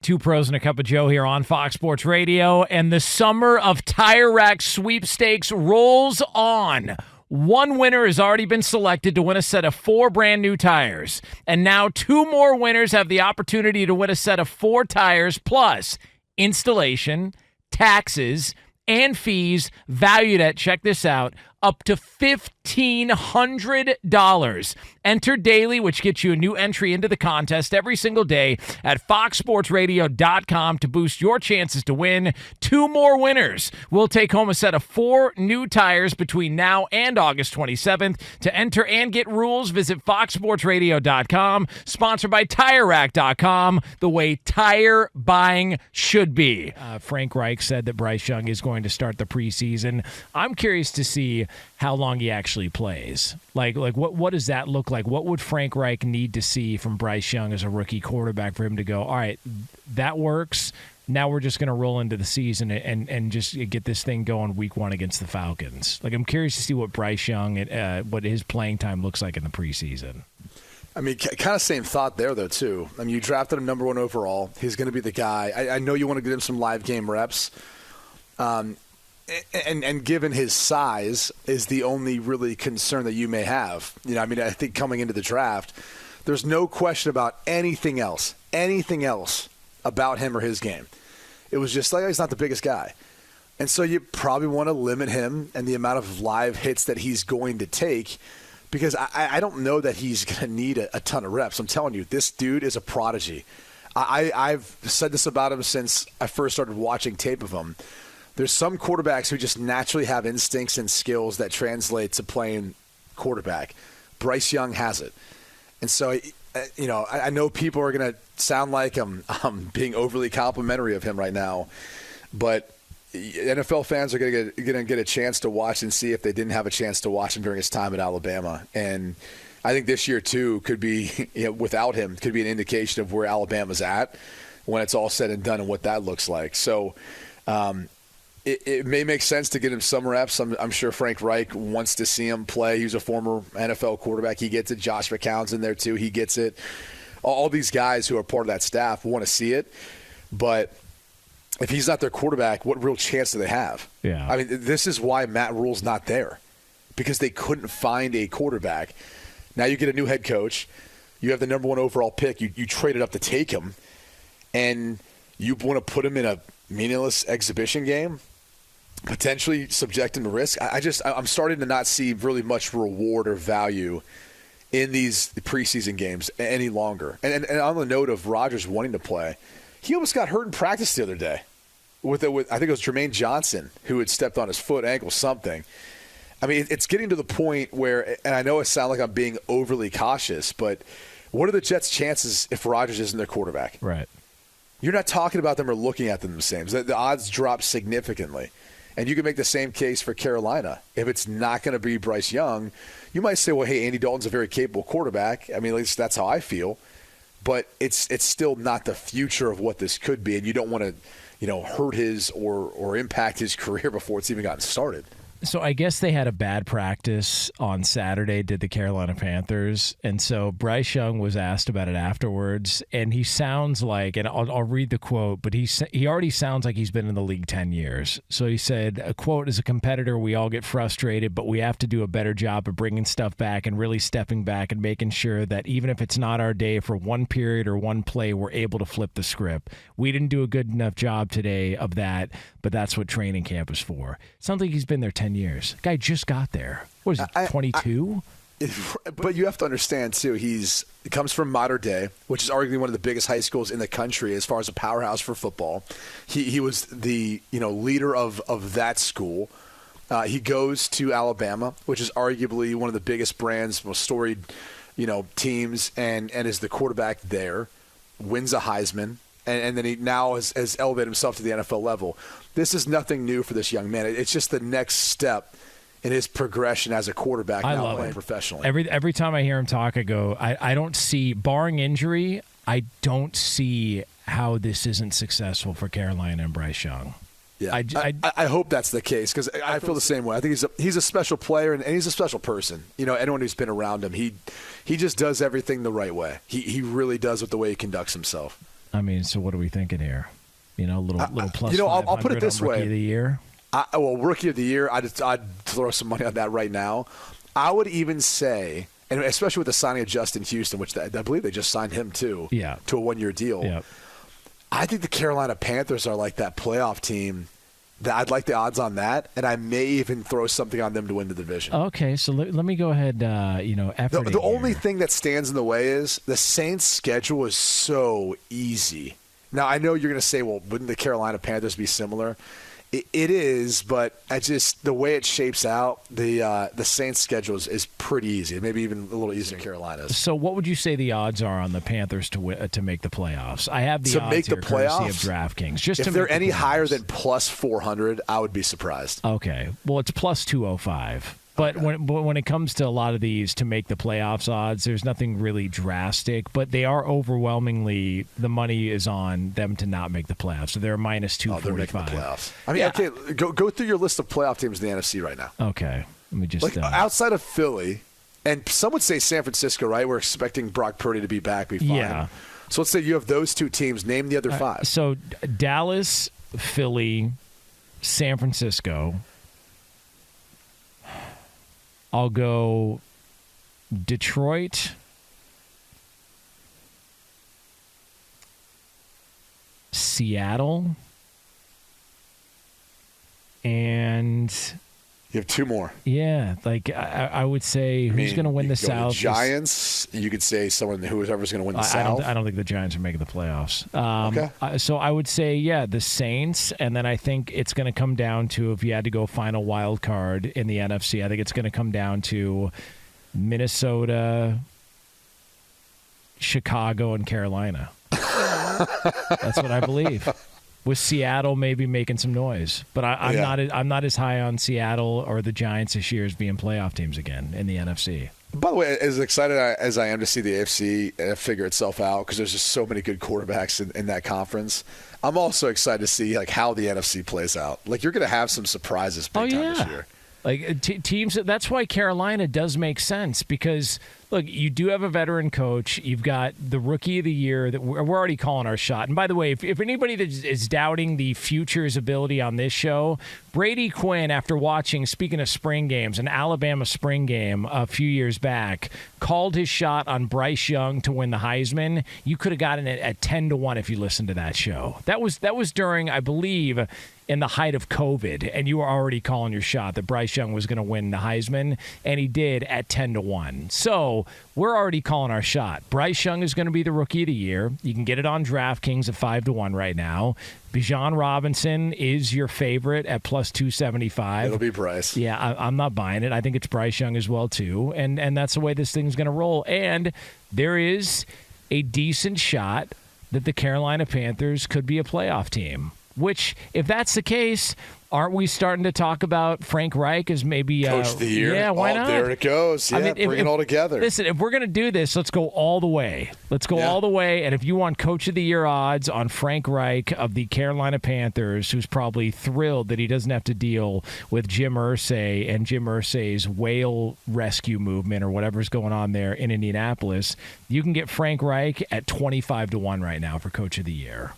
Two Pros and a Cup of Joe here on Fox Sports Radio, and the summer of Tire Rack Sweepstakes rolls on. One winner has already been selected to win a set of 4 brand new tires, and now 2 more winners have the opportunity to win a set of 4 tires plus installation, taxes, and fees valued at, check this out, up to $1,500. Enter daily, which gets you a new entry into the contest every single day at foxsportsradio.com to boost your chances to win. 2 more winners will take home a set of 4 new tires between now and August 27th. To enter and get rules, visit foxsportsradio.com. Sponsored by TireRack.com, the way tire buying should be. Frank Reich said that Bryce Young is going to start the preseason. I'm curious to see how long he actually plays. Like what does that look like? What would Frank Reich need to see from Bryce Young as a rookie quarterback for him to go, all right, that works. Now we're just going to roll into the season and just get this thing going week 1 against the Falcons. Like, I'm curious to see what Bryce Young, what his playing time looks like in the preseason. I mean, kind of same thought there, though, too. I mean, you drafted him number 1 overall. He's going to be the guy. I know you want to get him some live game reps. And given his size is the only really concern that you may have. You know, I mean, I think coming into the draft, there's no question about anything else about him or his game. It was just like, he's not the biggest guy. And so you probably want to limit him and the amount of live hits that he's going to take, because I don't know that he's going to need a ton of reps. I'm telling you, this dude is a prodigy. I've said this about him since I first started watching tape of him. There's some quarterbacks who just naturally have instincts and skills that translate to playing quarterback. Bryce Young has it. And so, you know, I know people are going to sound like I'm being overly complimentary of him right now, but NFL fans are going to get a chance to watch and see if they didn't have a chance to watch him during his time at Alabama. And I think this year, too, could be, you know, without him, could be an indication of where Alabama's at when it's all said and done and what that looks like. So, It may make sense to get him some reps. I'm sure Frank Reich wants to see him play. He's a former NFL quarterback. He gets it. Josh McCown's in there, too. He gets it. All these guys who are part of that staff want to see it. But if he's not their quarterback, what real chance do they have? Yeah. I mean, this is why Matt Rule's not there, because they couldn't find a quarterback. Now you get a new head coach. You have the number 1 overall pick. You traded up to take him, and you want to put him in a meaningless exhibition game, potentially subject him to risk. I'm starting to not see really much reward or value in these preseason games any longer. And on the note of Rodgers wanting to play, he almost got hurt in practice the other day with I think it was Jermaine Johnson who had stepped on his foot, ankle, something. I mean, it's getting to the point where, and I know it sounds like I'm being overly cautious, but what are the Jets' chances if Rodgers isn't their quarterback? Right. You're not talking about them or looking at them the same. The odds drop significantly. And you can make the same case for Carolina. If it's not going to be Bryce Young, you might say, well, hey, Andy Dalton's a very capable quarterback. I mean, at least that's how I feel. But it's still not the future of what this could be, and you don't want to, you know, hurt his or impact his career before it's even gotten started. So I guess they had a bad practice on Saturday, did the Carolina Panthers. And so Bryce Young was asked about it afterwards, and he sounds like, and I'll read the quote, but he already sounds like he's been in the league 10 years. So he said, a quote, as a competitor, we all get frustrated, but we have to do a better job of bringing stuff back and really stepping back and making sure that even if it's not our day for one period or one play, we're able to flip the script. We didn't do a good enough job today of that, but that's what training camp is for. Sounds like he's been there 10 years. Guy just got there. What is it, 22? But you have to understand, too, he comes from Mater Dei, which is arguably one of the biggest high schools in the country as far as a powerhouse for football. He was the leader of that school. He goes to Alabama, which is arguably one of the biggest brands, most storied teams, and is the quarterback there, wins a Heisman, and then he now has elevated himself to the NFL level. This is nothing new for this young man. It's just the next step in his progression as a quarterback now playing professionally. Every time I hear him talk, I go, I don't see, barring injury, I don't see how this isn't successful for Carolina and Bryce Young. Yeah, I hope that's the case because I feel the same way. I think he's a special player and he's a special person. Anyone who's been around him, he just does everything the right way. He really does with the way he conducts himself. I mean, so what are we thinking here? Little plus. I'll put it this way: Rookie of the year. Rookie of the year. I'd throw some money on that right now. I would even say, and especially with the signing of Justin Houston, which I believe they just signed him too, to a 1-year deal. Yeah. I think the Carolina Panthers are like that playoff team. I'd like the odds on that, and I may even throw something on them to win the division. Okay, so let me go ahead. The only thing that stands in the way is the Saints' schedule is so easy. Now, I know you're going to say, well, wouldn't the Carolina Panthers be similar? It is, but the way it shapes out, the Saints' schedule is pretty easy. Maybe even a little easier than Carolina's. So, what would you say the odds are on the Panthers to make the playoffs? I have the to odds make the here, playoffs courtesy of DraftKings. If they're any higher than plus 400, I would be surprised. Okay, well, it's plus 205. But when it comes to a lot of these to make the playoffs odds, there's nothing really drastic. But they are overwhelmingly, the money is on them to not make the playoffs. So they're minus 245. They're making the playoffs. I mean, okay, go through your list of playoff teams in the NFC right now. Okay, let me just outside of Philly, and some would say San Francisco, right? We're expecting Brock Purdy to be back, be fine. Yeah. So let's say you have those two teams. Name the other five. So Dallas, Philly, San Francisco. I'll go Detroit, Seattle, and you have two more. Yeah, I would say who's going to win the South? The Giants. You could say whoever's going to win the South. I don't think the Giants are making the playoffs. Okay. So I would say the Saints, and then I think it's going to come down to, if you had to go final wild card in the NFC, I think it's going to come down to Minnesota, Chicago, and Carolina. That's what I believe. With Seattle maybe making some noise, but I'm not as high on Seattle or the Giants this year as being playoff teams again in the NFC. By the way, as excited as I am to see the AFC figure itself out, because there's just so many good quarterbacks in that conference, I'm also excited to see how the NFC plays out. You're going to have some surprises big time this year. Teams. That's why Carolina does make sense, because look, you do have a veteran coach. You've got the rookie of the year that we're already calling our shot. And by the way, if anybody that is doubting the future's ability on this show, Brady Quinn, after watching, speaking of spring games, an Alabama spring game a few years back, called his shot on Bryce Young to win the Heisman. You could have gotten it at 10-1 if you listened to that show. That was during, I believe, in the height of COVID, and you were already calling your shot that Bryce Young was going to win the Heisman, and he did at 10-1. So we're already calling our shot. Bryce Young is going to be the rookie of the year. You can get it on DraftKings at 5-1 right now. Bijan Robinson is your favorite at plus 275. It'll be Bryce. Yeah, I'm not buying it. I think it's Bryce Young as well, too. And that's the way this thing's going to roll. And there is a decent shot that the Carolina Panthers could be a playoff team. Which, if that's the case, aren't we starting to talk about Frank Reich as maybe Coach of the Year? Yeah, why not? There it goes. Yeah, bring it all together. Listen, if we're going to do this, let's go all the way. Let's go all the way. And if you want Coach of the Year odds on Frank Reich of the Carolina Panthers, who's probably thrilled that he doesn't have to deal with Jim Irsay and Jim Irsay's whale rescue movement or whatever's going on there in Indianapolis, you can get Frank Reich at 25-1 right now for Coach of the Year.